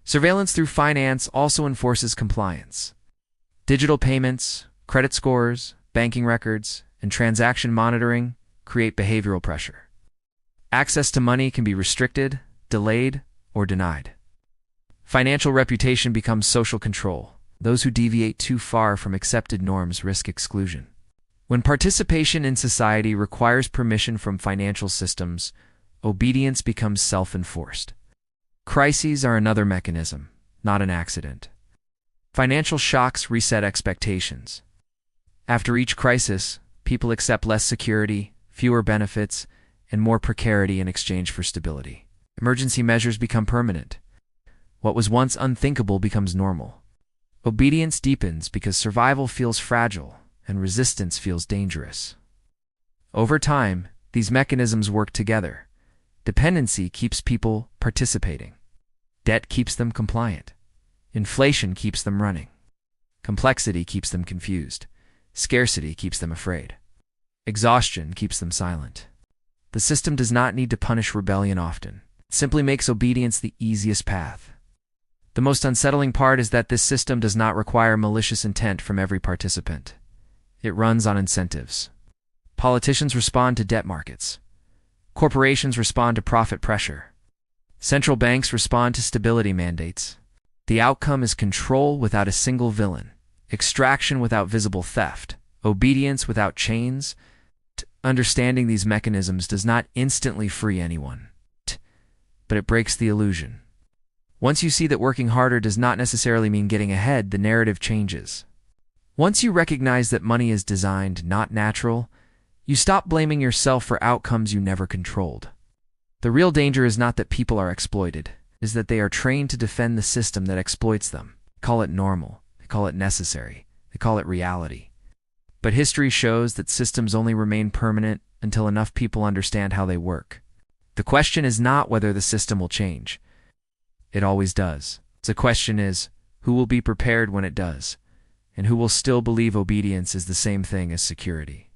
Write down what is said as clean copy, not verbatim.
Surveillance through finance also enforces compliance. Digital payments, credit scores, banking records, and transaction monitoring create behavioral pressure. Access to money can be restricted, delayed, or denied. Financial reputation becomes social control. Those who deviate too far from accepted norms risk exclusion. When participation in society requires permission from financial systems, obedience becomes self-enforced. Crises are another mechanism, not an accident. Financial shocks reset expectations. After each crisis, people accept less security, fewer benefits, and more precarity in exchange for stability. Emergency measures become permanent. What was once unthinkable becomes normal. Obedience deepens because survival feels fragile and resistance feels dangerous. Over time, these mechanisms work together. Dependency keeps people participating. Debt keeps them compliant. Inflation keeps them running. Complexity keeps them confused. Scarcity keeps them afraid. Exhaustion keeps them silent. The system does not need to punish rebellion often. It simply makes obedience the easiest path. The most unsettling part is that this system does not require malicious intent from every participant. It runs on incentives. Politicians respond to debt markets. Corporations respond to profit pressure. Central banks respond to stability mandates. The outcome is control without a single villain, extraction without visible theft, obedience without chains. Understanding these mechanisms does not instantly free anyone, but it breaks the illusion. Once you see that working harder does not necessarily mean getting ahead, the narrative changes. Once you recognize that money is designed, not natural, you stop blaming yourself for outcomes you never controlled. The real danger is not that people are exploited, it is that they are trained to defend the system that exploits them. They call it normal, they call it necessary, they call it reality. But history shows that systems only remain permanent until enough people understand how they work. The question is not whether the system will change. It always does. The question is, who will be prepared when it does, and who will still believe obedience is the same thing as security.